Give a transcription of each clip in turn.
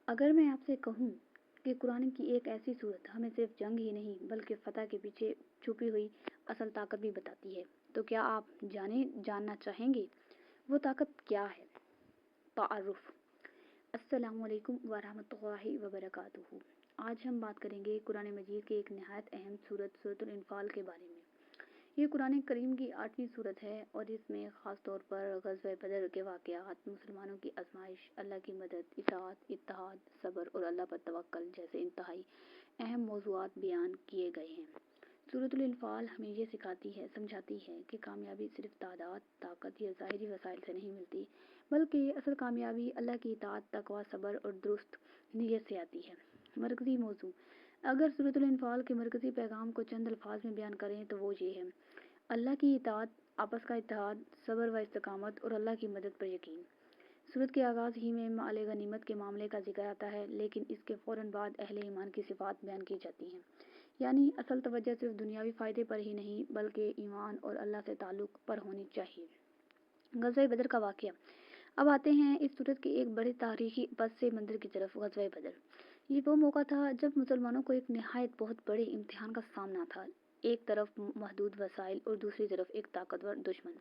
اگر میں آپ سے کہوں کہ قرآن کی ایک ایسی صورت ہمیں صرف جنگ ہی نہیں بلکہ فتح کے پیچھے چھپی ہوئی اصل طاقت بھی بتاتی ہے تو کیا آپ جاننا چاہیں گے وہ طاقت کیا ہے؟ تعارف۔ السلام علیکم ورحمۃ اللہ وبرکاتہ۔ آج ہم بات کریں گے قرآن مجید کی ایک نہایت اہم سورت الانفال کے بارے میں۔ یہ قرآن کریم کی 8ویں سورت ہے اور اس میں خاص طور پر غزوہ بدر کے واقعات، مسلمانوں کی آزمائش، اللہ کی مدد، اطاعت، اتحاد، صبر اور اللہ پر توکل جیسے انتہائی اہم موضوعات بیان کیے گئے ہیں۔ سورت الانفال ہمیں یہ سمجھاتی ہے کہ کامیابی صرف تعداد، طاقت یا ظاہری وسائل سے نہیں ملتی، بلکہ اصل کامیابی اللہ کی اطاعت، تقوی، صبر اور درست نیت سے آتی ہے۔ مرکزی موضوع: اگر سورت الانفال کے مرکزی پیغام کو چند الفاظ میں بیان کریں تو وہ یہ ہے: اللہ کی اطاعت، آپس کا اتحاد، صبر و استقامت اور اللہ کی مدد پر یقین۔ سورت کے آغاز ہی میں مال غنیمت کے معاملے کا ذکر آتا ہے، لیکن اس کے فوراً بعد اہل ایمان کی صفات بیان کی جاتی ہیں، یعنی اصل توجہ صرف دنیاوی فائدے پر ہی نہیں بلکہ ایمان اور اللہ سے تعلق پر ہونی چاہیے۔ غزوہ بدر کا واقعہ۔ اب آتے ہیں اس سورت کے ایک بڑے تاریخی پس منظر کی طرف۔ غزوہ بدر یہ وہ موقع تھا جب مسلمانوں کو ایک نہایت بہت بڑے امتحان کا سامنا تھا، ایک طرف محدود وسائل اور دوسری طرف ایک طاقتور دشمن۔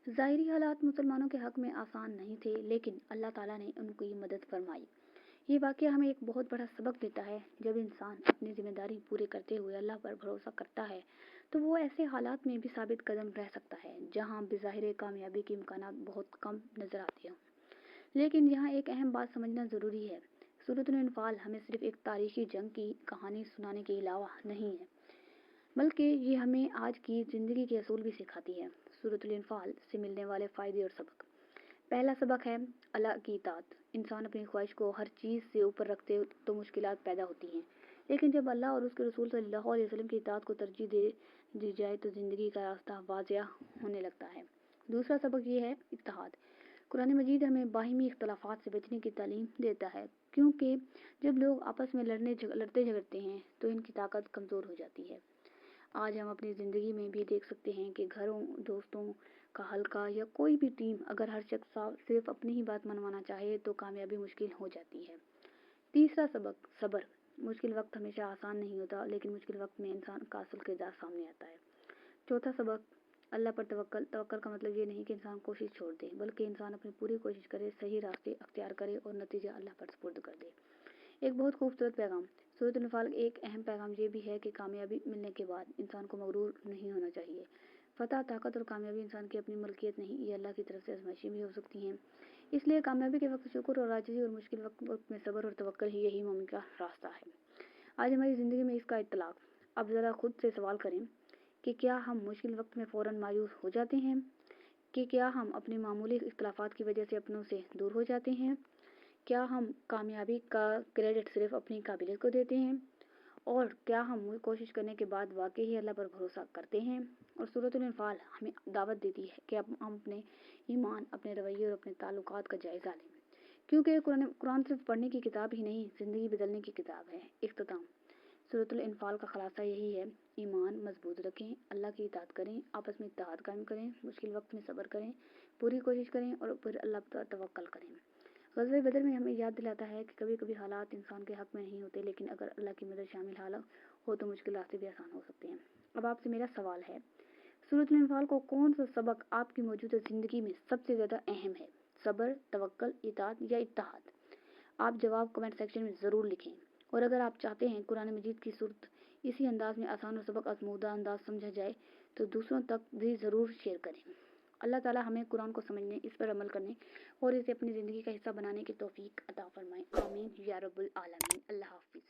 ظاہری حالات مسلمانوں کے حق میں آسان نہیں تھے، لیکن اللہ تعالیٰ نے ان کی مدد فرمائی۔ یہ واقعہ ہمیں ایک بہت بڑا سبق دیتا ہے: جب انسان اپنی ذمہ داری پوری کرتے ہوئے اللہ پر بھروسہ کرتا ہے تو وہ ایسے حالات میں بھی ثابت قدم رہ سکتا ہے جہاں بظاہر کامیابی کے امکانات بہت کم نظر آتے ہوں۔ لیکن یہاں ایک اہم بات سمجھنا ضروری ہے: سورت الانفال ہمیں صرف ایک تاریخی جنگ کی کہانی سنانے کے علاوہ نہیں ہے، بلکہ یہ ہمیں آج کی زندگی کے اصول بھی سکھاتی ہے۔ سورت الانفال سے ملنے والے فائدے اور سبق۔ پہلا سبق ہے اللہ کی اطاعت۔ انسان اپنی خواہش کو ہر چیز سے اوپر رکھتے تو مشکلات پیدا ہوتی ہیں، لیکن جب اللہ اور اس کے رسول صلی اللہ علیہ وسلم کی اطاعت کو ترجیح دے دی جائے تو زندگی کا راستہ واضح ہونے لگتا ہے۔ دوسرا سبق یہ ہے اتحاد۔ قرآن مجید ہمیں باہمی اختلافات سے بچنے کی تعلیم دیتا ہے، کیونکہ جب لوگ آپس میں لڑتے جھگڑتے ہیں تو ان کی طاقت کمزور ہو جاتی ہے۔ آج ہم اپنی زندگی میں بھی دیکھ سکتے ہیں کہ گھروں، دوستوں کا حلقہ یا کوئی بھی ٹیم، اگر ہر شخص صرف اپنی ہی بات منوانا چاہے تو کامیابی مشکل ہو جاتی ہے۔ تیسرا سبق صبر۔ مشکل وقت ہمیشہ آسان نہیں ہوتا، لیکن مشکل وقت میں انسان کا اصل کردار سامنے آتا ہے۔ چوتھا سبق اللہ پر توکل۔ توکل کا مطلب یہ نہیں کہ انسان کوشش چھوڑ دے، بلکہ انسان اپنی پوری کوشش کرے، صحیح راستے اختیار کرے اور نتیجہ اللہ پر سپرد کر دے۔ ایک بہت خوبصورت پیغام۔ سورت الانفال ایک اہم پیغام یہ بھی ہے کہ کامیابی ملنے کے بعد انسان کو مغرور نہیں ہونا چاہیے۔ فتح، طاقت اور کامیابی انسان کی اپنی ملکیت نہیں، یہ اللہ کی طرف سے آزمائشیں بھی ہو سکتی ہیں۔ اس لیے کامیابی کے وقت شکر اور عاجزی اور مشکل وقت میں صبر اور توکل ہی یہی مومن کا راستہ ہے۔ آج ہماری زندگی میں اس کا اطلاق۔ اب ذرا خود سے سوال کریں کہ کیا ہم مشکل وقت میں فوراً مایوس ہو جاتے ہیں؟ کہ کیا ہم اپنے معمولی اختلافات کی وجہ سے اپنوں سے دور ہو جاتے ہیں؟ کیا ہم کامیابی کا کریڈٹ صرف اپنی قابلیت کو دیتے ہیں؟ اور کیا ہم کوشش کرنے کے بعد واقعی اللہ پر بھروسہ کرتے ہیں؟ اور سورت الانفال ہمیں دعوت دیتی ہے کہ ہم اپنے ایمان، اپنے رویے اور اپنے تعلقات کا جائزہ لیں، کیونکہ قرآن صرف پڑھنے کی کتاب ہی نہیں، زندگی بدلنے کی کتاب ہے۔ اختتام۔ سورت الانفال کا خلاصہ یہی ہے: ایمان مضبوط رکھیں، اللہ کی اطاعت کریں، آپس میں اتحاد قائم کریں، مشکل وقت میں صبر کریں، پوری کوشش کریں اور پھر اللہ پر توکل کریں۔ غزوہ بدر میں ہمیں یاد دلاتا ہے کہ کبھی کبھی حالات انسان کے حق میں نہیں ہوتے، لیکن اگر اللہ کی مدد شامل ہو تو مشکل راستے بھی آسان ہو سکتے ہیں۔ اب آپ سے میرا سوال ہے: سورت الانفال کو کون سا سبق آپ کی موجودہ زندگی میں سب سے زیادہ اہم ہے؟ صبر، توکل، اطاعت یا اتحاد؟ آپ جواب کمنٹ سیکشن میں ضرور لکھیں، اور اگر آپ چاہتے ہیں قرآن مجید کی سورت اسی انداز میں آسان اور سبق آزمودہ انداز سمجھا جائے تو دوسروں تک بھی ضرور شیئر کریں۔ اللہ تعالیٰ ہمیں قرآن کو سمجھنے، اس پر عمل کرنے اور اسے اپنی زندگی کا حصہ بنانے کی توفیق عطا فرمائے۔ آمین یا رب العالمین۔ اللہ حافظ۔